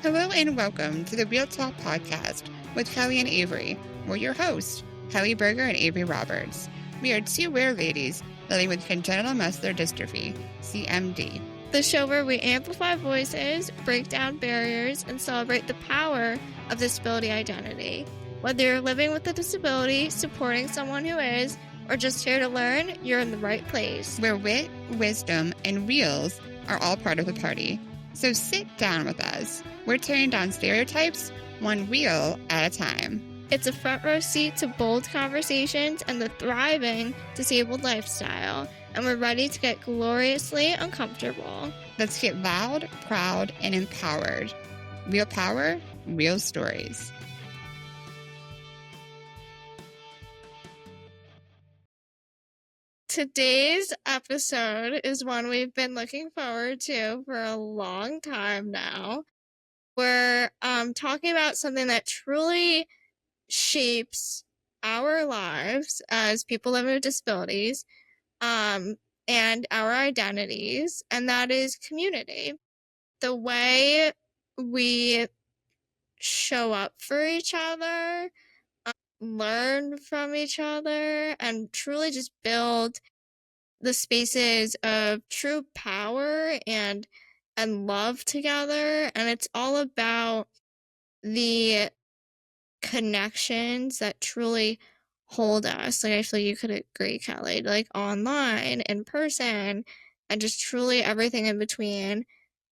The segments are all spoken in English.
Hello and welcome to the Real Talk podcast with Kelly and Avery. We're your hosts, Kelly Berger and Avery Roberts. We are two rare ladies living with congenital muscular dystrophy, CMD. The show where we amplify voices, break down barriers, and celebrate the power of disability identity. Whether you're living with a disability, supporting someone who is, or just here to learn, you're in the right place. Where wit, wisdom, and reels are all part of the party. So sit down with us. We're tearing down stereotypes, one reel at a time. It's a front row seat to bold conversations and the thriving disabled lifestyle, and we're ready to get gloriously uncomfortable. Let's get loud, proud, and empowered. Real power, real stories. Today's episode is one we've been looking forward to for a long time now. We're talking about something that truly shapes our lives as people living with disabilities and our identities, and that is community. The way we show up for each other, learn from each other, and truly just build the spaces of true power and love together. And it's all about the connections that truly hold us. Like, I feel like you could agree, Kelly, like online, in person, and just truly everything in between.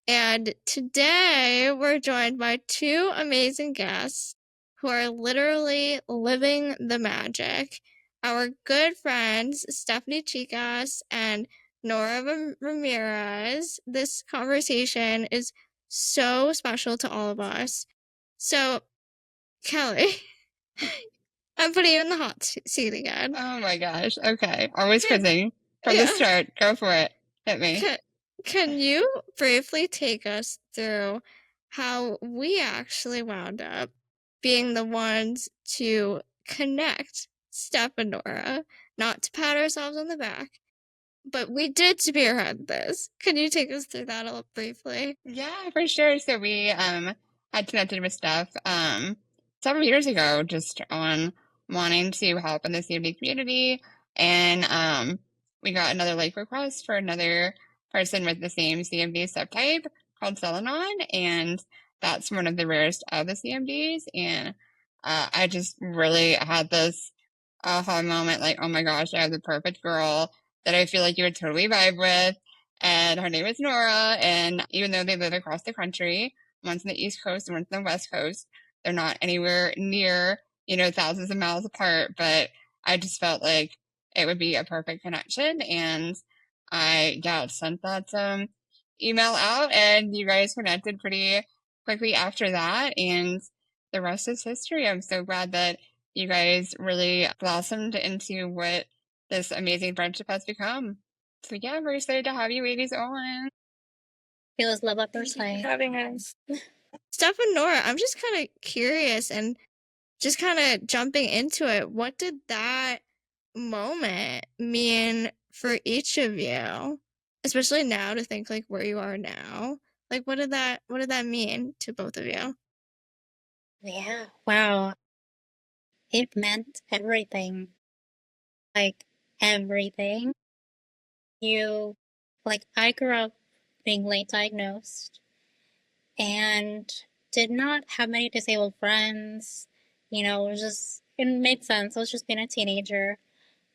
And today we're joined by two amazing guests who are literally living the magic. Our good friends, Stephanie Chicas and Nora Ramirez. This conversation is so special to all of us. So, Kelly, I'm putting you in the hot seat again. Oh my gosh. Okay. Always quizzing. From the start. Go for it. Hit me. Can you briefly take us through how we actually wound up being the ones to connect Steph and Nora? Not to pat ourselves on the back, but we did spearhead this. Can you take us through that a little briefly? Yeah, for sure. So we had connected with Steph several years ago just on wanting to help in the CMD community. And we got another request for another person with the same CMD subtype called Selenon. And that's one of the rarest of the CMDs. And I just really had this aha moment, like, oh my gosh, I have the perfect girl that I feel like you would totally vibe with. And her name is Nora. And even though they live across the country, one's on the East Coast and one's on the West Coast, they're not anywhere near, thousands of miles apart. But I just felt like it would be a perfect connection. And I sent that email out, and you guys connected pretty quickly after that. And the rest is history. I'm so glad that you guys really blossomed into what this amazing friendship has become. So yeah, we're excited to have you ladies on. Feels love at first sight. Having us. Steph and Nora, I'm just kind of curious and just kind of jumping into it. What did that moment mean for each of you? Especially now, to think like where you are now. Like, what did that mean to both of you? Yeah, wow. It meant everything. Like, everything. I grew up being late diagnosed and did not have many disabled friends. It made sense. I was just being a teenager.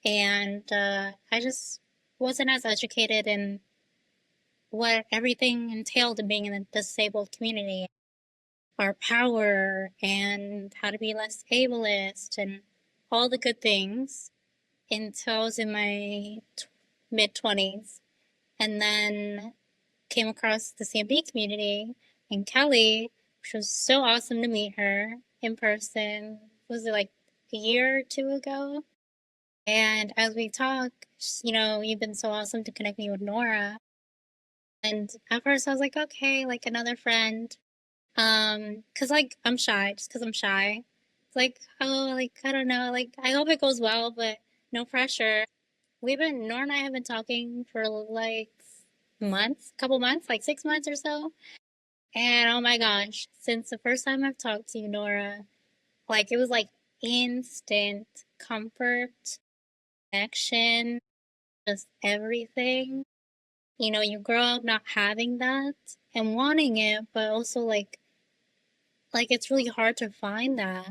And I just wasn't as educated in what everything entailed in being in the disabled community. Our power and how to be less ableist and all the good things until I was in my mid-20s. And then came across the CMB community and Kelly, which was so awesome to meet her in person. Was it like a year or two ago? And as we talk, you've been so awesome to connect me with Nora. And at first I was like, okay, like another friend. Cause like I'm shy, just cause I'm shy. It's like, oh, like, I don't know, like, I hope it goes well, but no pressure. Nora and I have been talking for like couple months, like 6 months or so. And oh my gosh, since the first time I've talked to you, Nora, like it was like instant comfort, connection, just everything. You know, you grow up not having that and wanting it, but also like it's really hard to find that.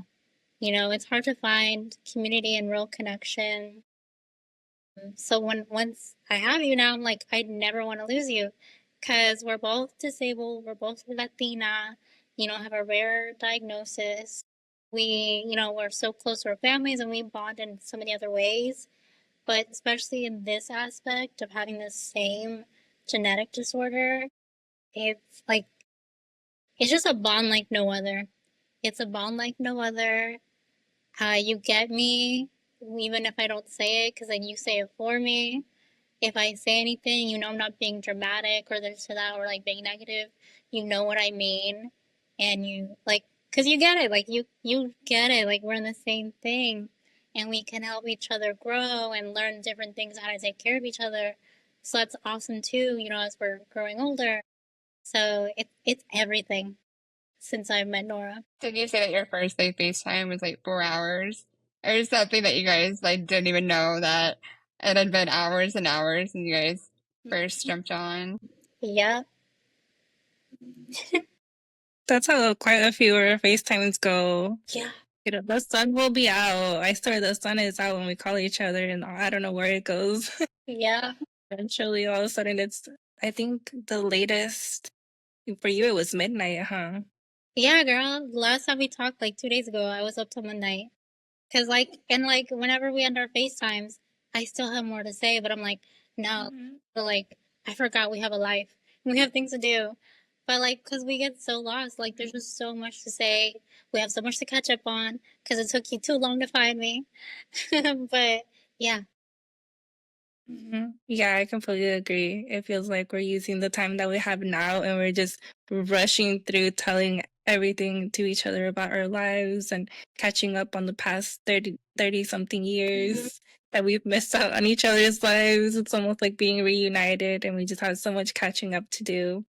You know, it's hard to find community and real connection. So once I have you now, I'm like, I never want to lose you because we're both disabled, we're both Latina, you know, have a rare diagnosis. We, you know, we're so close to our families and we bond in so many other ways. But especially in this aspect of having the same genetic disorder, it's like, it's just a bond like no other. It's a bond like no other. You get me, even if I don't say it, because then you say it for me. If I say anything, you know I'm not being dramatic or this or that or like being negative. You know what I mean, and you like, cause you get it. Like you get it. Like we're in the same thing, and we can help each other grow and learn different things how to take care of each other. So that's awesome too. You know, as we're growing older. So it's everything since I've met Nora. Did you say that your first like FaceTime was like 4 hours? Or something that you guys like didn't even know that it had been hours and hours and you guys first jumped on? Yep. That's how quite a few of our FaceTimes go. Yeah. You know, the sun will be out. I swear the sun is out when we call each other, and I don't know where it goes. Yeah. Eventually, all of a sudden, I think the latest for you, it was midnight, huh? Yeah, girl. Last time we talked, like 2 days ago, I was up till midnight. Cause like, and like, whenever we end our FaceTimes, I still have more to say, but I'm like, no, but like, I forgot we have a life. We have things to do. But like, cause we get so lost, like, there's just so much to say. We have so much to catch up on, cause it took you too long to find me. But yeah, Yeah, I completely agree. It feels like we're using the time that we have now and we're just rushing through telling everything to each other about our lives and catching up on the past 30 something years that we've missed out on each other's lives. It's almost like being reunited and we just have so much catching up to do.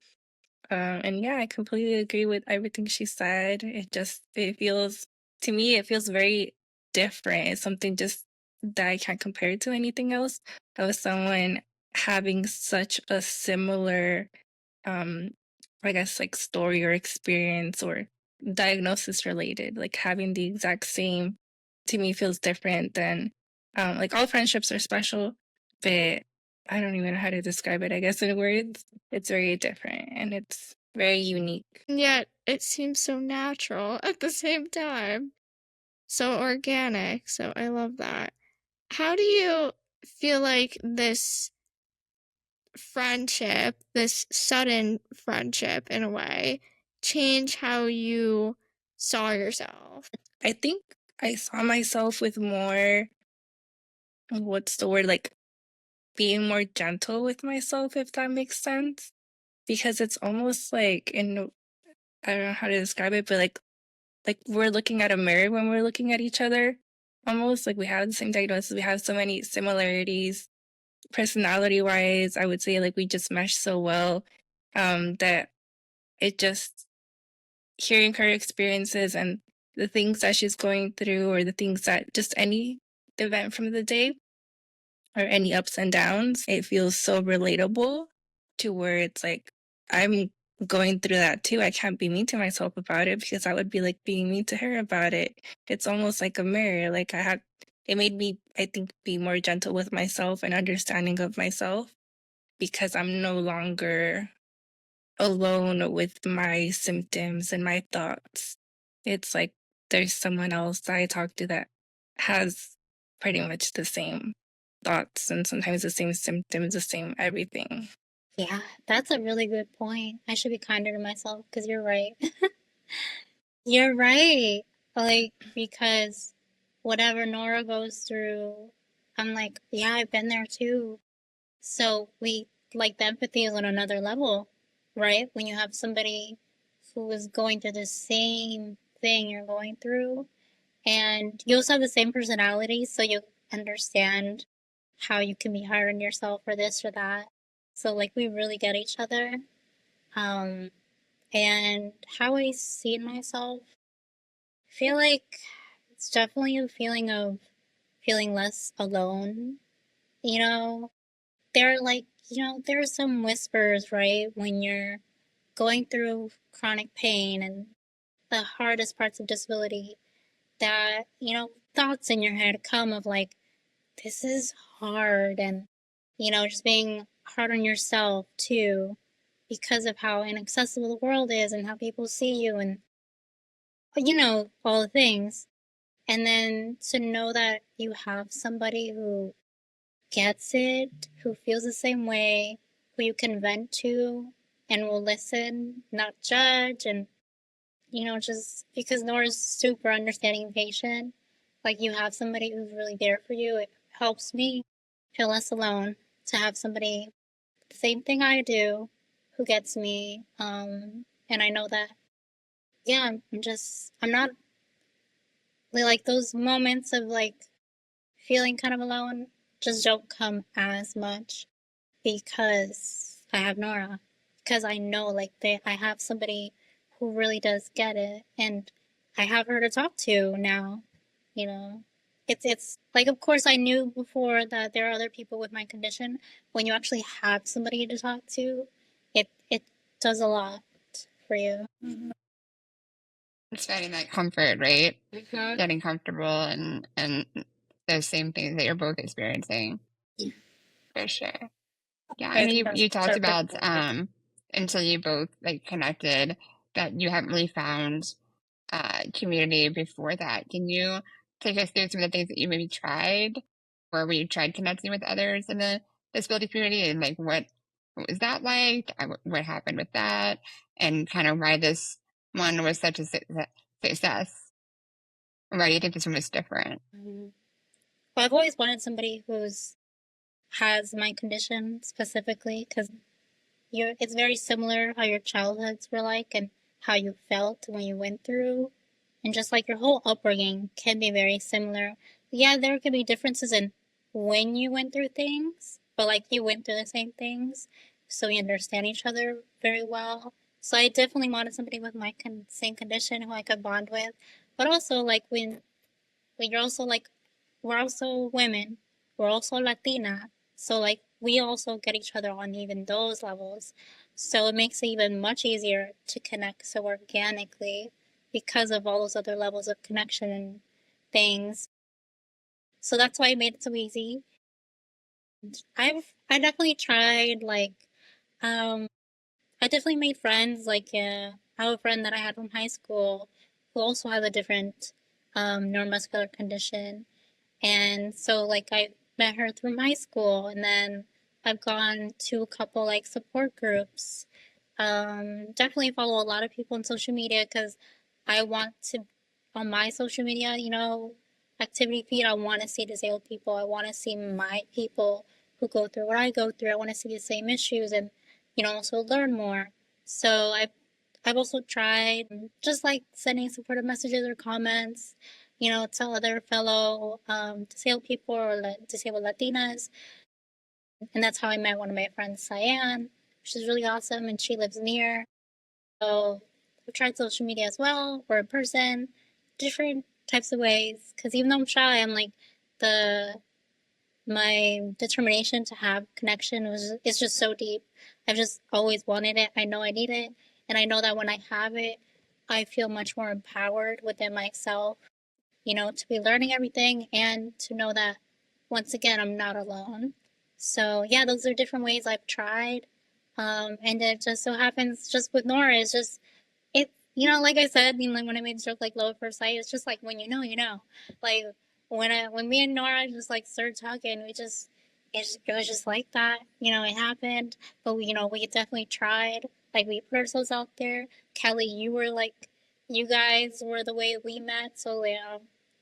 And yeah, I completely agree with everything she said. It feels, to me, it feels very different. It's something just that I can't compare to anything else. Of someone having such a similar, um, I guess, like story or experience or diagnosis related, like having the exact same, to me, feels different than, like all friendships are special, but I don't even know how to describe it, I guess, in words. It's very different and it's very unique. Yet it seems so natural at the same time. So organic. So I love that. How do you feel like this friendship, this sudden friendship in a way, change how you saw yourself? I think I saw myself with more, what's the word, like being more gentle with myself, if that makes sense. Because it's almost like I don't know how to describe it, but like we're looking at a mirror when we're looking at each other. Almost like we have the same diagnosis, we have so many similarities personality wise. I would say like we just mesh so well, that it just hearing her experiences and the things that she's going through or the things that just any event from the day or any ups and downs, it feels so relatable to where it's like I'm going through that too. I can't be mean to myself about it because I would be like being mean to her about it. It's almost like a mirror. Like it made me, I think, be more gentle with myself and understanding of myself because I'm no longer alone with my symptoms and my thoughts. It's like there's someone else that I talk to that has pretty much the same thoughts and sometimes the same symptoms, the same everything. yeah, that's a really good point. I should be kinder to myself because you're right. You're right. Like, because whatever Nora goes through, I'm like, yeah, I've been there too. So like, the empathy is on another level, right? When you have somebody who is going through the same thing you're going through, and you also have the same personality, so you understand how you can be hard on yourself for this or that. So, like, we really get each other. Um, And how I see myself, I feel like it's definitely a feeling of feeling less alone. You know, there are there are some whispers, right, when you're going through chronic pain and the hardest parts of disability that, thoughts in your head come of like, this is hard, and, just being hard on yourself too because of how inaccessible the world is and how people see you and, all the things. And then to know that you have somebody who gets it, who feels the same way, who you can vent to and will listen, not judge, and just because Nora's super understanding and patient, like you have somebody who's really there for you. It helps me feel less alone to have somebody the same thing I do who gets me. And I know that, yeah, I'm not like those moments of like feeling kind of alone just don't come as much because I have Nora. Because I know like I have somebody who really does get it, and I have her to talk to now. You know, it's like of course I knew before that there are other people with my condition. When you actually have somebody to talk to, it does a lot for you. Mm-hmm. It's finding that comfort, right? Mm-hmm. Getting comfortable and those same things that you're both experiencing. Yeah. For sure. Yeah, I I know think you that's talked about perfect. until you both like connected that you haven't really found community before that. Can you take us through some of the things that you maybe tried or where you tried connecting with others in the disability community and like what was that like? What happened with that? And kind of why this one was such a success? Why do you think this one was different? Mm-hmm. Well, I've always wanted somebody has my condition specifically because it's very similar how your childhoods were like and how you felt when you went through, and just like your whole upbringing can be very similar. Yeah, there could be differences in when you went through things, but like you went through the same things, so we understand each other very well. So I definitely wanted somebody with my same condition who I could bond with, but also like when you're also like we're also women, we're also Latina, so like we also get each other on even those levels. So it makes it even much easier to connect so organically because of all those other levels of connection and things. So that's why I made it so easy. I definitely tried like I definitely made friends. Like I have a friend that I had from high school who also has a different neuromuscular condition. And so like I met her through high school, and then I've gone to a couple like support groups. Definitely follow a lot of people on social media because I want to on my social media, activity feed. I want to see disabled people. I want to see my people who go through what I go through. I want to see the same issues and also learn more. So I've also tried just like sending supportive messages or comments, to other fellow disabled people or disabled Latinas. And that's how I met one of my friends, Cyan. She's really awesome and she lives near. So I've tried social media as well or in person, different types of ways. Because even though I'm shy, I'm like the my determination to have connection is just so deep. I've just always wanted it. I know I need it, and I know that when I have it, I feel much more empowered within myself. To be learning everything and to know that once again I'm not alone. So yeah, those are different ways I've tried, and it just so happens just with Nora is just it, like I said, like when I made the joke, like love at first sight, it's just like when you know. Like when me and Nora just like started talking, it was just like that. It happened, but we definitely tried. Like we put ourselves out there. Kelly, you guys were the way we met, so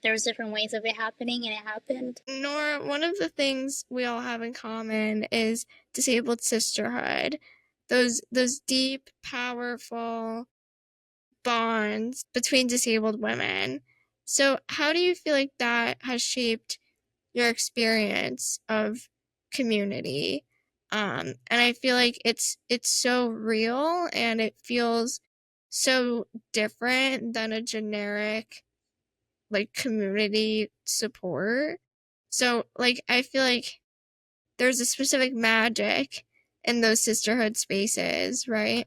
there was different ways of it happening, and it happened. Nora, one of the things we all have in common is disabled sisterhood. Those deep, powerful bonds between disabled women. So how do you feel like that has shaped your experience of community? And I feel like it's so real and it feels so different than a generic like community support. So like I feel like there's a specific magic in those sisterhood spaces, right?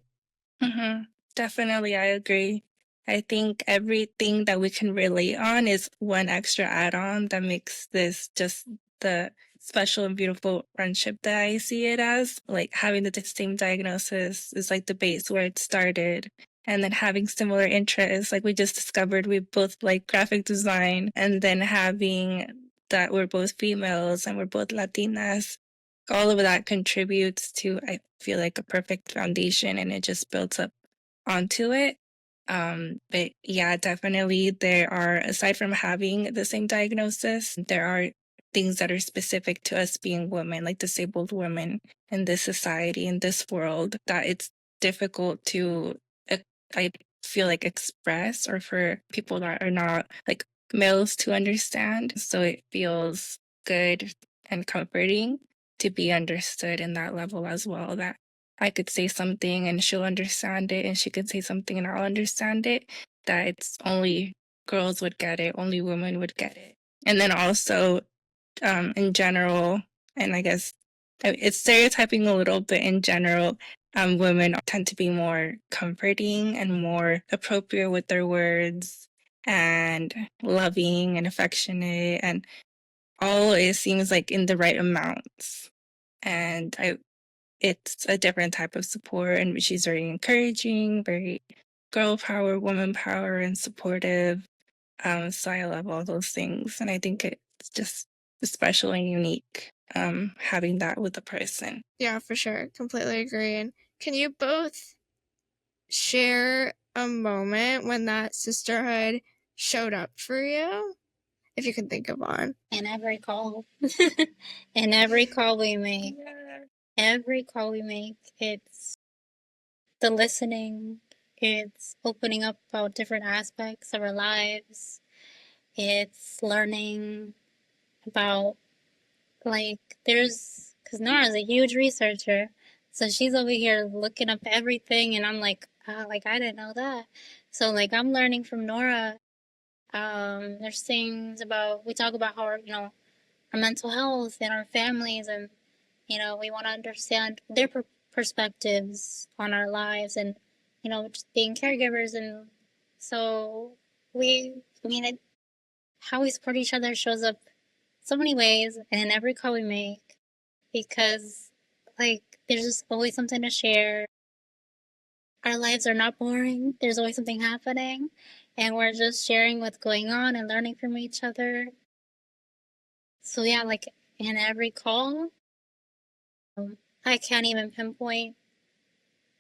Mm-hmm. Definitely, I agree. I think everything that we can relate on is one extra add-on that makes this just the special and beautiful friendship that I see it as. Like having the same diagnosis is like the base where it started. And then having similar interests, like we just discovered we both like graphic design, and then having that we're both females and we're both Latinas, all of that contributes to, I feel like, a perfect foundation, and it just builds up onto it. But yeah, definitely there are, aside from having the same diagnosis, there are things that are specific to us being women, like disabled women in this society, in this world, that it's difficult to, I feel like, express, or for people that are not like males to understand. So it feels good and comforting to be understood in that level as well, that I could say something and she'll understand it, and she could say something and I'll understand it, that it's only girls would get it, only women would get it. And then also, in general, and I guess it's stereotyping a little bit in general, women tend to be more comforting and more appropriate with their words, and loving and affectionate, and all, it seems like, in the right amounts. And it's a different type of support, and she's very encouraging, very girl power, woman power, and supportive. So I love all those things, and I think it's just special and unique, having that with a person. Yeah, for sure. Completely agree. And can you both share a moment when that sisterhood showed up for you? If you can think of one. In every call. In every call we make. Every call we make, it's the listening, it's opening up about different aspects of our lives, it's learning about, like, because Nora's a huge researcher, so she's over here looking up everything, and I'm like, like, I didn't know that. So, like, I'm learning from Nora. There's things about, we talk about how our mental health and our families, and we want to understand their perspectives on our lives, and just being caregivers. And so how we support each other shows up so many ways, and in every call we make, because like there's just always something to share. Our lives are not boring. There's always something happening, and we're just sharing what's going on and learning from each other. So yeah, like in every call, I can't even pinpoint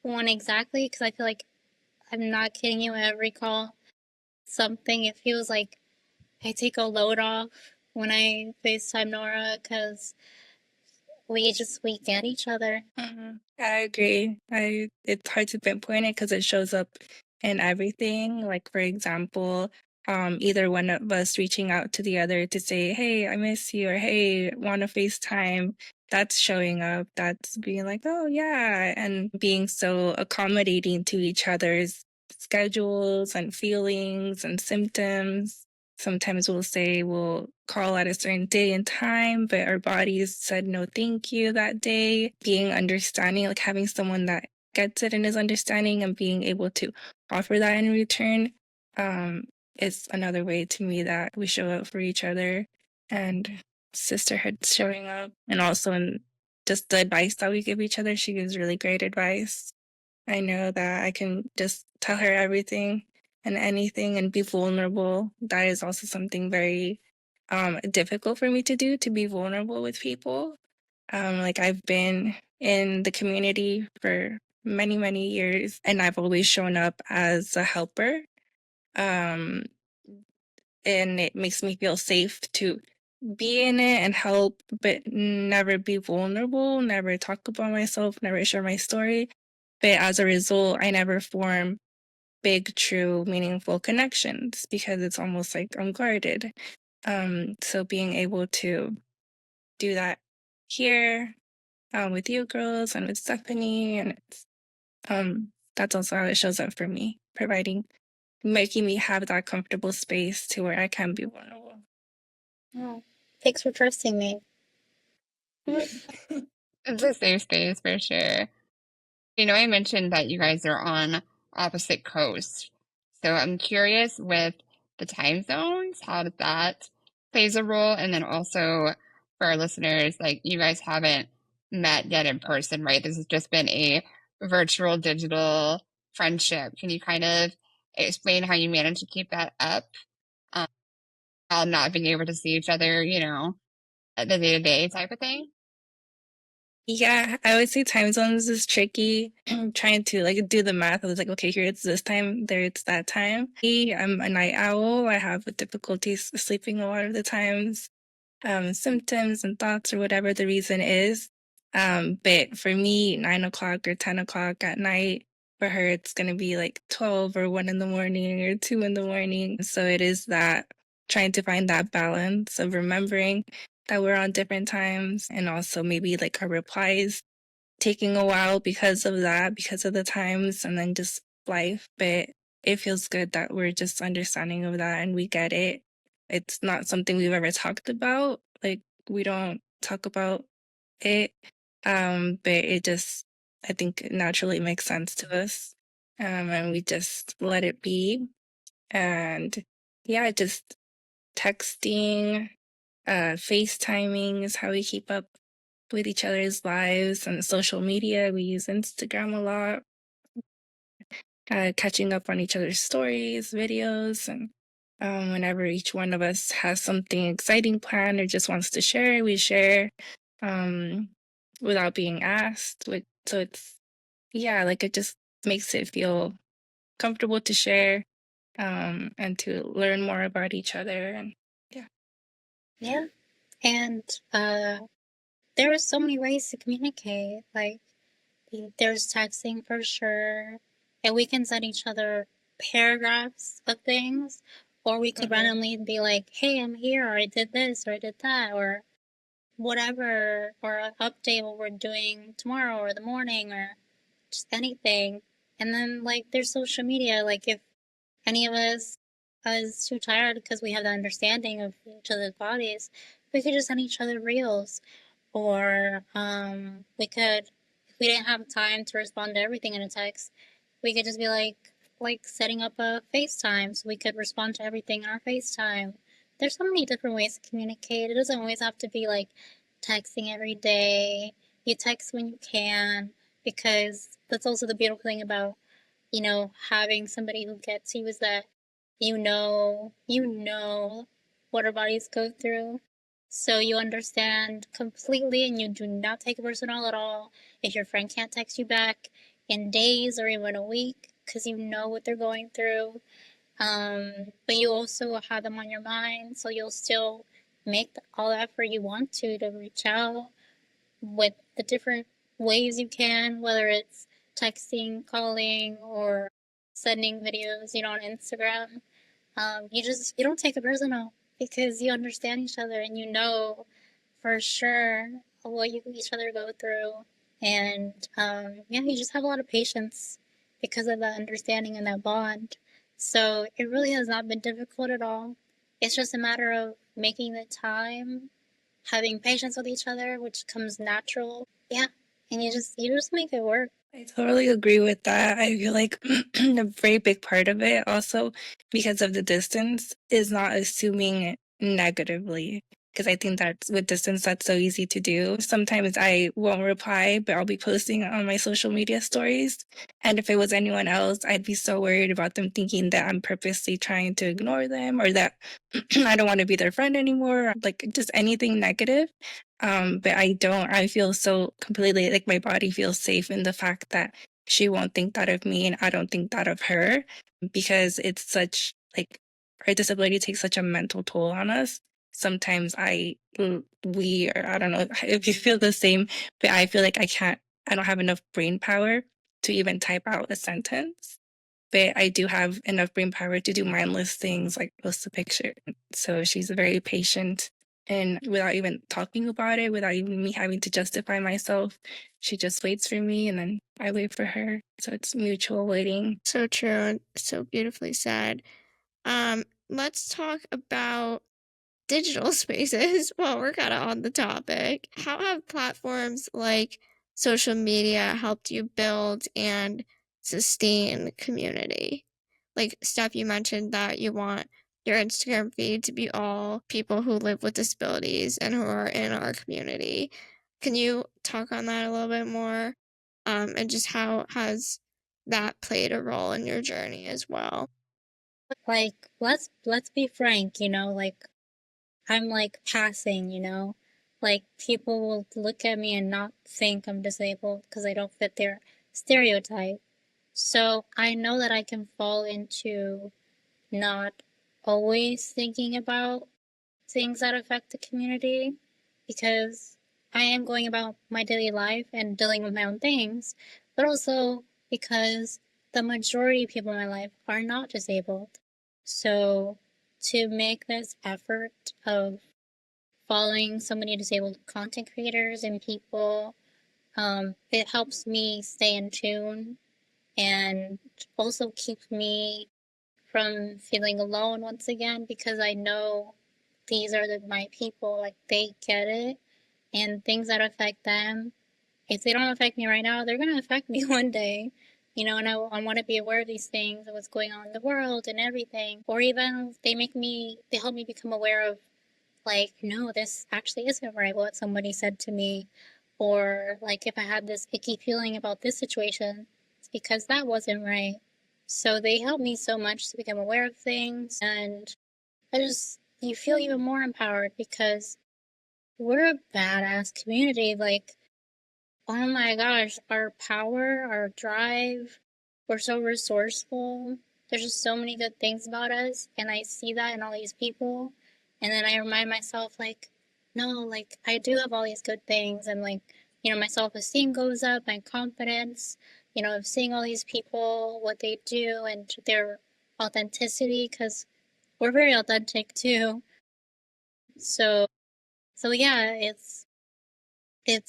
one exactly, because I feel like, I'm not kidding you, every call, something, it feels like I take a load off when I FaceTime Nora, because we get each other. I agree. It's hard to pinpoint it because it shows up in everything. Like, for example, either one of us reaching out to the other to say, "Hey, I miss you," or "Hey, want to FaceTime." That's showing up. That's being like, "Oh yeah," and being so accommodating to each other's schedules and feelings and symptoms. Sometimes we'll say we'll call at a certain day and time, but our bodies said no thank you that day. Being understanding, like having someone that gets it and is understanding, and being able to offer that in return, is another way to me that we show up for each other, and sisterhood showing up. And also in just the advice that we give each other, she gives really great advice. I know that I can just tell her everything and anything and be vulnerable. That is also something very difficult for me to do, to be vulnerable with people. Like, I've been in the community for many, many years, and I've always shown up as a helper. Um, and it makes me feel safe to be in it and help, but never be vulnerable, never talk about myself, never share my story. But as a result, I never form big, true, meaningful connections because it's almost like I'm guarded. So being able to do that here, with you girls and with Stephanie, and it's that's also how it shows up for me, making me have that comfortable space to where I can be vulnerable. Oh, thanks for trusting me. It's a safe space for sure. I mentioned that you guys are on opposite coasts. So I'm curious with the time zones, how did that plays a role? And then also for our listeners, like you guys haven't met yet in person, right? This has just been a virtual digital friendship. Can you kind of explain how you manage to keep that up while not being able to see each other, the day-to-day type of thing? Yeah, I would say time zones is tricky. I'm trying to like do the math. I was like, okay, here it's this time, there it's that time. I'm a night owl. I have difficulties sleeping a lot of the times, symptoms and thoughts or whatever the reason is. But for me, 9 o'clock or 10 o'clock at night, for her, it's going to be like 12 or 1 in the morning or 2 in the morning. So it is that trying to find that balance of remembering that we're on different times and also maybe like our replies taking a while because of that, because of the times and then just life. But it feels good that we're just understanding of that and we get it. It's not something we've ever talked about. Like we don't talk about it. But it just I think naturally makes sense to us. And we just let it be. And yeah, just texting, FaceTiming is how we keep up with each other's lives, and social media. We use Instagram a lot, catching up on each other's stories, videos, and whenever each one of us has something exciting planned or just wants to share, we share um, without being asked. So it's, yeah, like it just makes it feel comfortable to share and to learn more about each other. And yeah. Yeah. And there are so many ways to communicate. Like there's texting for sure, and we can send each other paragraphs of things, or we could randomly be like, "Hey, I'm here," or "I did this," or "I did that," or whatever, or update what we're doing tomorrow or the morning, or just anything. And then like there's social media. Like if any of us is too tired because we have the understanding of each other's bodies, we could just send each other reels, or we could, if we didn't have time to respond to everything in a text, we could just be like setting up a FaceTime so we could respond to everything in our FaceTime. There's so many different ways to communicate. It doesn't always have to be like texting every day. You text when you can, because that's also the beautiful thing about, having somebody who gets you, is that you know what our bodies go through. So you understand completely and you do not take it personal at all if your friend can't text you back in days or even a week, because you know what they're going through. But you also have them on your mind, so you'll still make all the effort you want to reach out with the different ways you can, whether it's texting, calling, or sending videos, on Instagram. You don't take it personal because you understand each other and you know for sure what each other go through. And yeah, you just have a lot of patience because of that understanding and that bond. So it really has not been difficult at all. It's just a matter of making the time, having patience with each other, which comes natural. Yeah, and you just make it work. I totally agree with that. I feel like a very big part of it also, because of the distance, is not assuming negatively. Because I think that with distance, that's so easy to do. Sometimes I won't reply, but I'll be posting on my social media stories. And if it was anyone else, I'd be so worried about them thinking that I'm purposely trying to ignore them or that I don't want to be their friend anymore, like just anything negative. But I don't. I feel so completely like my body feels safe in the fact that she won't think that of me and I don't think that of her, because it's such like our disability takes such a mental toll on us. Sometimes we, or I don't know if you feel the same, but I feel like I don't have enough brain power to even type out a sentence. But I do have enough brain power to do mindless things like post a picture. So she's very patient And without even talking about it, without even me having to justify myself, she just waits for me and then I wait for her. So it's mutual waiting. So true and so beautifully said. Let's talk about digital spaces while we're kind of on the topic. How have platforms like social media helped you build and sustain community? Like, Steph, you mentioned that you want your Instagram feed to be all people who live with disabilities and who are in our community. Can you talk on that a little bit more? And just how has that played a role in your journey as well? Like, let's be frank, like I'm like passing, like people will look at me and not think I'm disabled because I don't fit their stereotype. So I know that I can fall into not always thinking about things that affect the community because I am going about my daily life and dealing with my own things, but also because the majority of people in my life are not disabled. So to make this effort of following so many disabled content creators and people, it helps me stay in tune and also keeps me from feeling alone once again because I know these are my people, like they get it, and things that affect them, if they don't affect me right now, they're going to affect me one day. And I want to be aware of these things and what's going on in the world and everything. Or even they help me become aware of, like, no, this actually isn't right, what somebody said to me. Or, like, if I had this icky feeling about this situation, it's because that wasn't right. So they help me so much to become aware of things. And you feel even more empowered because we're a badass community. Like, oh my gosh, our power, our drive, we're so resourceful. There's just so many good things about us, and I see that in all these people. And then I remind myself, like, no, like, I do have all these good things, and like, my self esteem goes up, my confidence, of seeing all these people, what they do, and their authenticity, because we're very authentic too. So, so yeah, it's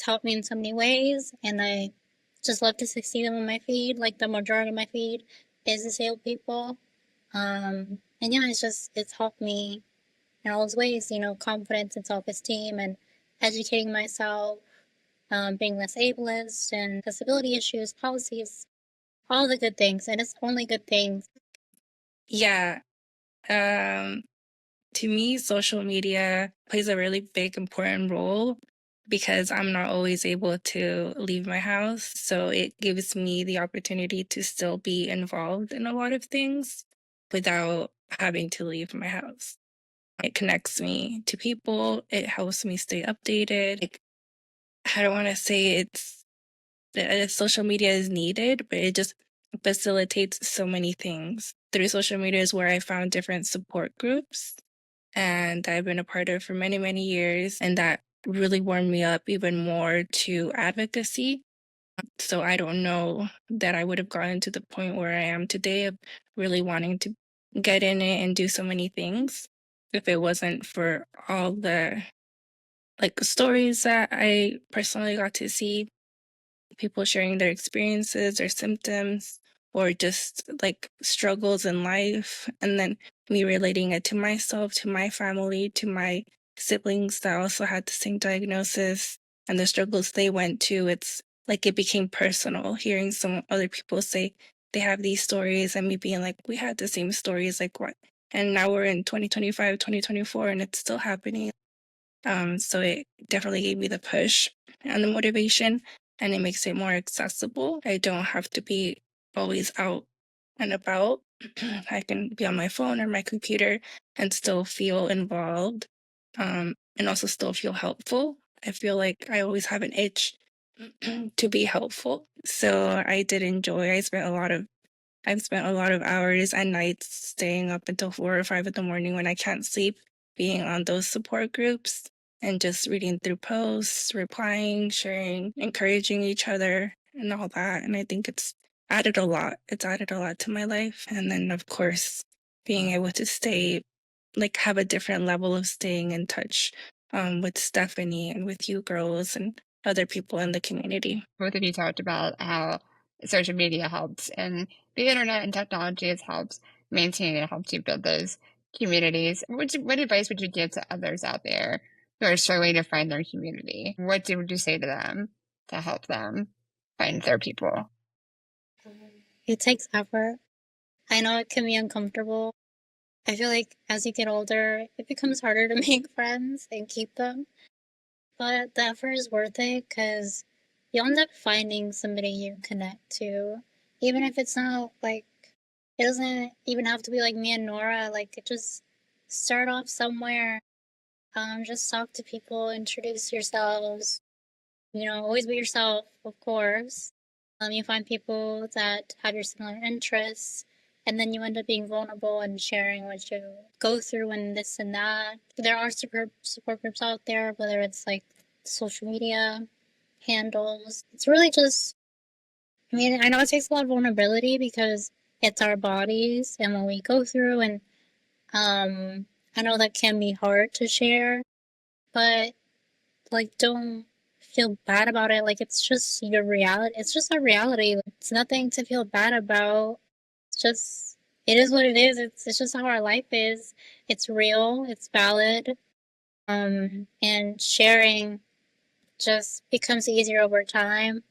helped me in so many ways, and I just love to see them on my feed. Like the majority of my feed is disabled people, and yeah, it's helped me in all those ways. Confidence and self-esteem, and educating myself, being less ableist, and disability issues, policies, all the good things, and it's only good things. Yeah. Um, to me, social media plays a really big, important role because I'm not always able to leave my house. So it gives me the opportunity to still be involved in a lot of things without having to leave my house. It connects me to people, it helps me stay updated. Like, I don't want to say social media is needed, but it just facilitates so many things. Through social media is where I found different support groups and I've been a part of for many, many years. And that really warmed me up even more to advocacy. So I don't know that I would have gotten to the point where I am today of really wanting to get in it and do so many things if it wasn't for all the stories that I personally got to see, people sharing their experiences or symptoms or just like struggles in life, and then me relating it to myself, to my family, to my siblings that also had the same diagnosis and the struggles they went to. It's like it became personal hearing some other people say they have these stories and me being like, we had the same stories, like what? And now we're in 2025, 2024, and it's still happening. So it definitely gave me the push and the motivation, and it makes it more accessible. I don't have to be always out and about. I can be on my phone or my computer and still feel involved, and also still feel helpful. I feel like I always have an itch to be helpful. So I did enjoy. I've spent a lot of hours and nights staying up until 4 or 5 in the morning when I can't sleep, being on those support groups and just reading through posts, replying, sharing, encouraging each other, and all that. And I think it's added a lot. It's added a lot to my life. And then, of course, being able to have a different level of staying in touch with Stephanie and with you girls and other people in the community. Both of you talked about how social media helps, and the internet and technology has helped maintain and helped you build those communities. What advice would you give to others out there who are struggling to find their community? What would you say to them to help them find their people? It takes effort. I know it can be uncomfortable. I feel like as you get older, it becomes harder to make friends and keep them. But the effort is worth it because you'll end up finding somebody you connect to. Even if it's not like, it doesn't even have to be like me and Nora. Like, it just start off somewhere. Just talk to people, introduce yourselves. You know, always be yourself, of course. You find people that have your similar interests, and then you end up being vulnerable and sharing what you go through and this and that. There are support groups out there, whether it's like social media handles. It's really just, I mean, I know it takes a lot of vulnerability because it's our bodies and what we go through, and I know that can be hard to share, but like, don't feel bad about it. Like, it's just your reality. It's just our reality. It's nothing to feel bad about. It's just, it is what it is. It's just how our life is. It's real. It's valid. And sharing just becomes easier over time.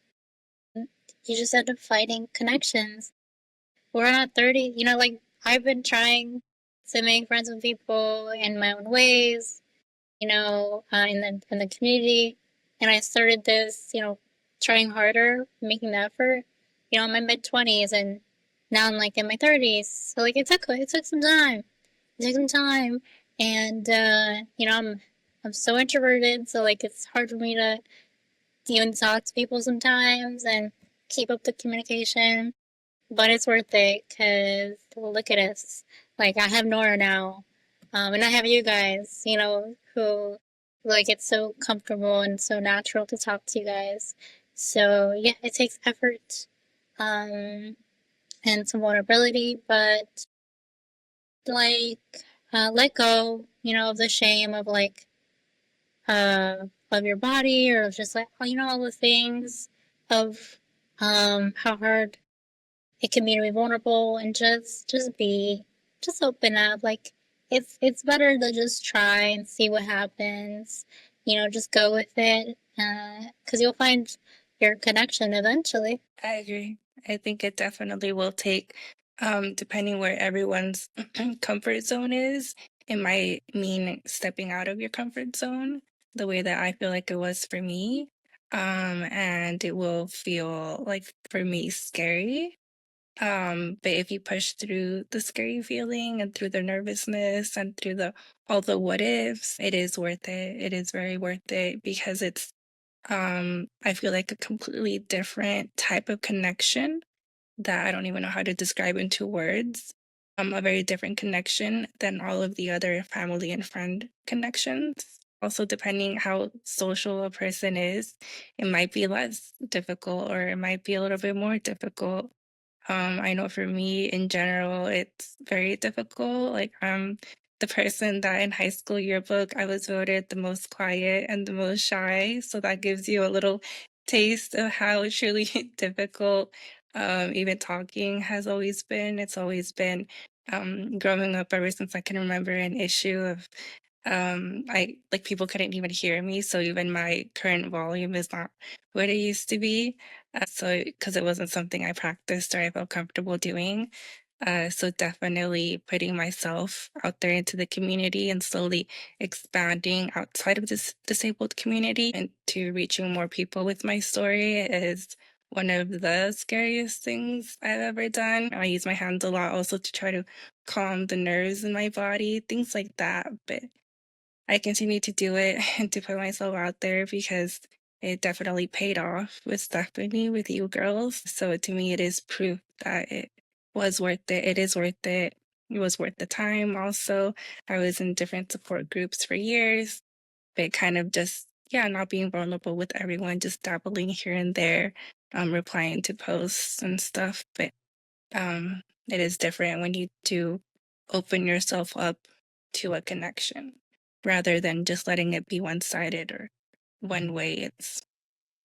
You just end up finding connections. We're not 30, you know, like, I've been trying to make friends with people in my own ways, you know, in the community. And I started this, you know, trying harder, making the effort, you know, in my mid-20s, and now I'm like in my 30s. So like it took some time. It took some time, and you know, I'm so introverted, so like it's hard for me to even talk to people sometimes and keep up the communication. But it's worth it because look at us. Like, I have Nora now, and I have you guys, you know, who, like, it's so comfortable and so natural to talk to you guys. So, yeah, it takes effort, um, and some vulnerability, but, like, let go, you know, of the shame of, like, of your body, or of just, like, you know, all the things of, how hard it can be to be vulnerable, and just open up. Like, it's better to just try and see what happens, you know, just go with it, because you'll find your connection eventually. I agree. I think it definitely will take, depending where everyone's comfort zone is, it might mean stepping out of your comfort zone the way that I feel like it was for me. And it will feel like for me scary. But if you push through the scary feeling and through the nervousness and through the all the what ifs, it is worth it. It is very worth it because it's I feel like a completely different type of connection that I don't even know how to describe into words. A very different connection than all of the other family and friend connections. Also, depending how social a person is, it might be less difficult or it might be a little bit more difficult. I know for me in general, it's very difficult. Like, I'm the person that in high school yearbook, I was voted the most quiet and the most shy. So that gives you a little taste of how truly difficult even talking has always been. It's always been growing up ever since I can remember an issue of I like people couldn't even hear me. So even my current volume is not what it used to be. So because it wasn't something I practiced or I felt comfortable doing. So definitely putting myself out there into the community and slowly expanding outside of this disabled community and to reaching more people with my story is one of the scariest things I've ever done. I use my hands a lot also to try to calm the nerves in my body, things like that. But I continue to do it and to put myself out there because it definitely paid off with Stephanie, with you girls. So to me, it is proof that it was worth it. It is worth it. It was worth the time. Also, I was in different support groups for years, but kind of just, yeah, not being vulnerable with everyone, just dabbling here and there, replying to posts and stuff. But it is different when you do open yourself up to a connection. rather than just letting it be one-sided or one way. It's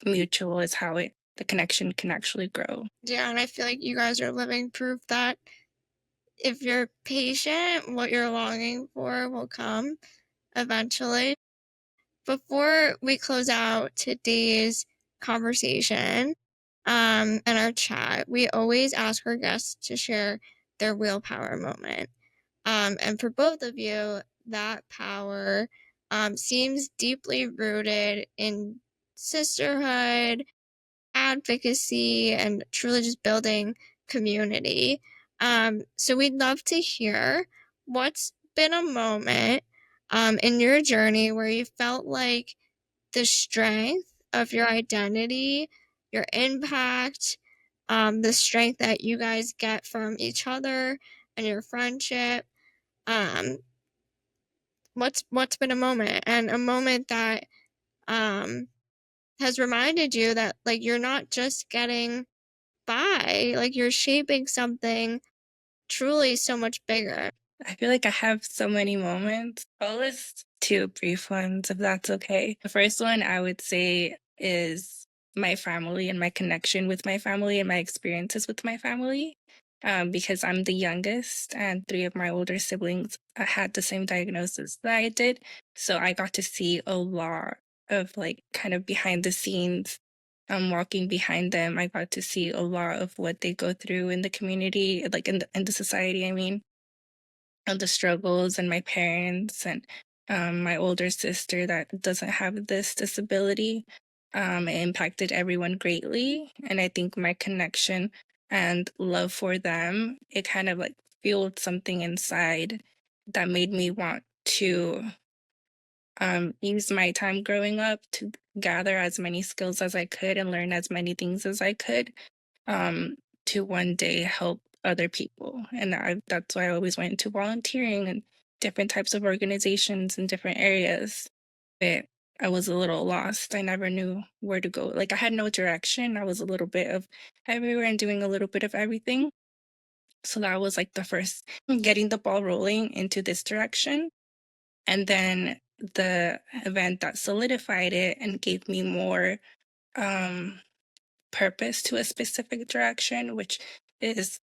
mutual is how the connection can actually grow. Yeah, and I feel like you guys are living proof that if you're patient, what you're longing for will come eventually. Before we close out today's conversation and our chat, we always ask our guests to share their willpower moment. And for both of you, that power seems deeply rooted in sisterhood, advocacy, and truly just building community. So we'd love to hear what's been a moment in your journey where you felt like the strength of your identity, your impact, the strength that you guys get from each other and your friendship. Um, what's been a moment, and a moment that has reminded you that like you're not just getting by, like you're shaping something truly so much bigger. I feel like I have so many moments. I'll list two brief ones if that's okay. The first one I would say is my family and my connection with my family and my experiences with my family. Because I'm the youngest and three of my older siblings had the same diagnosis that I did. So I got to see a lot of like kind of behind the scenes. Walking behind them, I got to see a lot of what they go through in the community, like in the society, I mean, of the struggles and my parents and my older sister that doesn't have this disability. It impacted everyone greatly. And I think my connection and love for them, it kind of like fueled something inside that made me want to use my time growing up to gather as many skills as I could and learn as many things as I could um, to one day help other people. And that's why I always went into volunteering and different types of organizations in different areas. But I was a little lost. I never knew where to go. Like I had no direction. I was a little bit of everywhere and doing a little bit of everything. So that was like the first getting the ball rolling into this direction. And then the event that solidified it and gave me more um, purpose to a specific direction, which is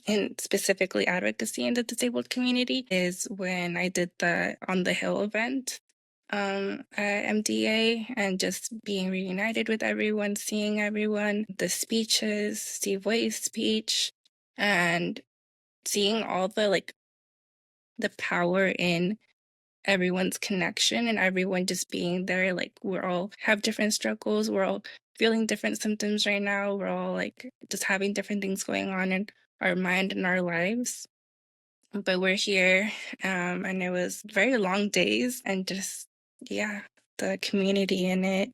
in specifically advocacy in the disabled community, is when I did the On the Hill event at MDA and just being reunited with everyone, seeing everyone, the speeches, Steve Wade's speech, and seeing all the like the power in everyone's connection and everyone just being there. Like we're all have different struggles, we're all feeling different symptoms right now, we're all like just having different things going on in our mind and our lives, but we're here. And it was very long days and just yeah, the community in it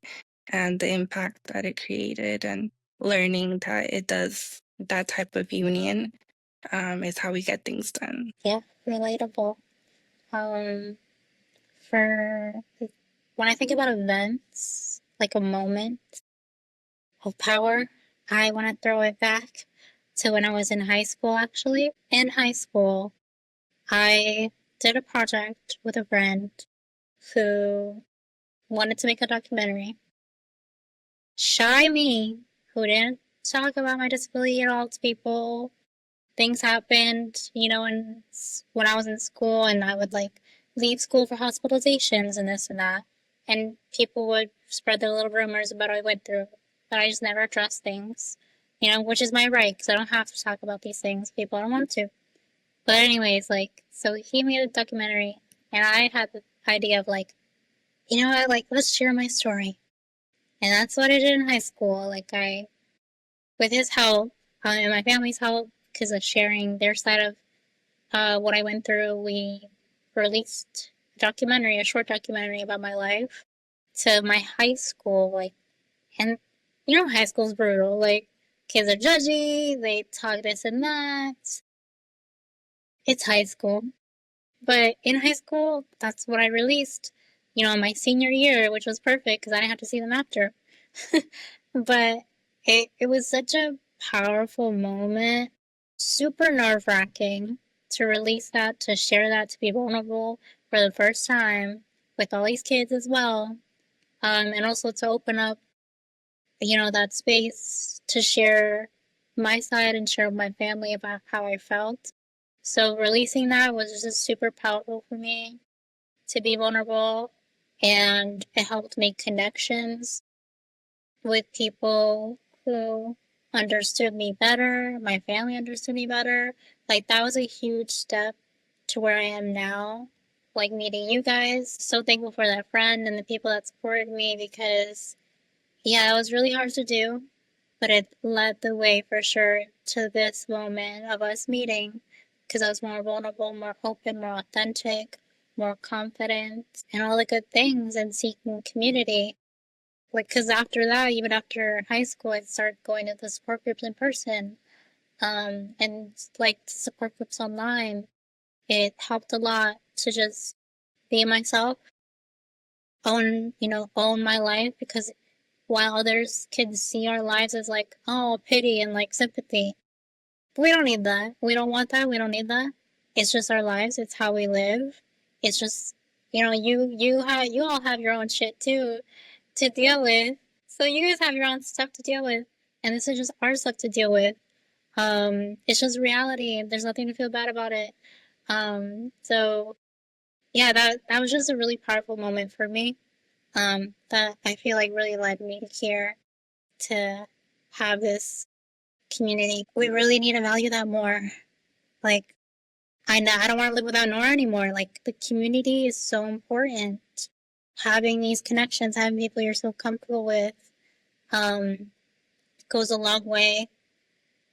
and the impact that it created and learning that it does that type of union is how we get things done. Yeah, relatable. Um, for when I think about events, like a moment of power, I want to throw it back to when I was in high school, actually. In high school, I did a project with a friend who wanted to make a documentary. Shy me, who didn't talk about my disability at all to people. Things happened, you know, when I was in school, and I would like leave school for hospitalizations and this and that. And people would spread their little rumors about what I went through, but I just never addressed things, you know, which is my right because I don't have to talk about these things. People don't want to. But anyways, like, so he made a documentary, and I had the idea of like, you know what, like, let's share my story. And that's what I did in high school. Like, with his help and my family's help, because of sharing their side of what I went through, we released a short documentary about my life to my high school. Like, and you know, high school's brutal. Like, kids are judgy, they talk this and that. It's high school. But in high school, that's what I released, you know, my senior year, which was perfect because I didn't have to see them after. But it was such a powerful moment, super nerve wracking to release that, to share that, to be vulnerable for the first time with all these kids as well. And also to open up, that space to share my side and share with my family about how I felt. So releasing that was just super powerful for me to be vulnerable, and it helped make connections with people who understood me better. My family understood me better. Like, that was a huge step to where I am now, like meeting you guys. So thankful for that friend and the people that supported me, because yeah, it was really hard to do, but it led the way for sure to this moment of us meeting, because I was more vulnerable, more open, more authentic, more confident, and all the good things, and seeking community. Like, because after that, even after high school, I started going to the support groups in person, and like the support groups online. It helped a lot to just be myself, own my life, because while others can see our lives as like, oh, pity and like sympathy, we don't need that. We don't want that. We don't need that. It's just our lives. It's how we live. It's just, you all have your own shit too to deal with. So you guys have your own stuff to deal with, and this is just our stuff to deal with. It's just reality. There's nothing to feel bad about it. So yeah, that was just a really powerful moment for me. That I feel like really led me here to have this community. We really need to value that more. Like, I don't want to live without Nora anymore. Like, the community is so important. Having these connections, having people you're so comfortable with, goes a long way.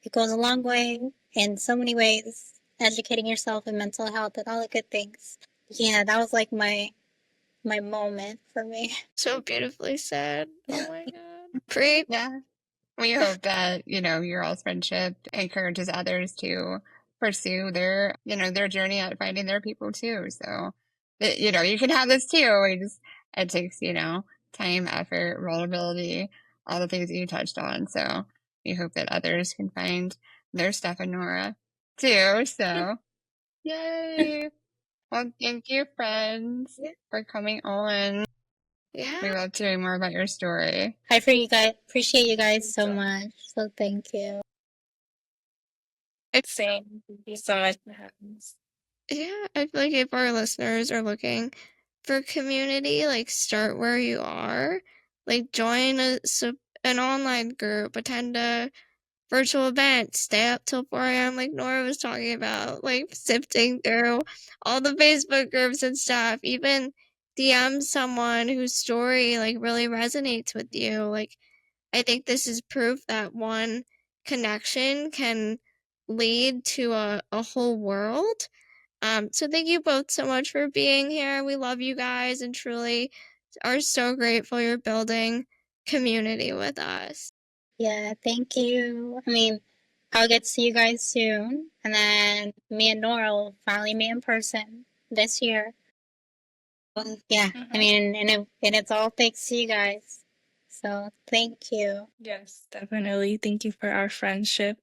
It goes a long way in so many ways. Educating yourself in mental health and all the good things. Yeah, that was like my moment for me. So beautifully said. Oh my god. Great. Yeah. We hope that, your all's friendship encourages others to pursue their journey at finding their people too. So, you can have this too. It takes, time, effort, vulnerability, all the things that you touched on. So we hope that others can find their Steph and Nora too. So, yay. Well, thank you, friends, for coming on. Yeah. We love to hear more about your story. I appreciate you guys so much. So thank you. Same. Thank you so much for having us. Yeah, I feel like if our listeners are looking for community, like, start where you are. Like, join an online group, attend a virtual event, stay up till 4 a.m. like Nora was talking about, like sifting through all the Facebook groups and stuff. Even DM someone whose story like really resonates with you. Like, I think this is proof that one connection can lead to a whole world. So thank you both so much for being here. We love you guys and truly are so grateful you're building community with us. Yeah, thank you. I mean, I'll get to see you guys soon, and then me and Nora will finally meet in person this year. Yeah, I mean, and it's all thanks to you guys. So thank you. Yes, definitely. Thank you for our friendship,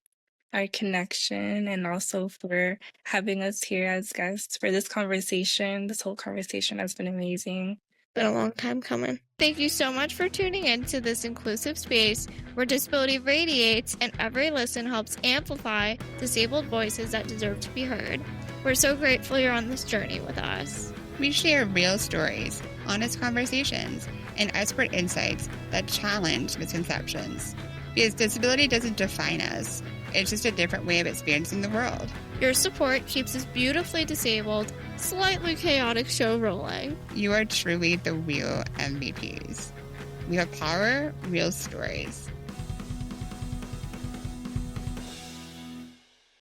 our connection, and also for having us here as guests for this conversation. This whole conversation has been amazing. Been a long time coming. Thank you so much for tuning in to this inclusive space where disability radiates and every listen helps amplify disabled voices that deserve to be heard. We're so grateful you're on this journey with us. We share real stories, honest conversations, and expert insights that challenge misconceptions. Because disability doesn't define us, it's just a different way of experiencing the world. Your support keeps this beautifully disabled, slightly chaotic show rolling. You are truly the real MVPs. We have power, real stories.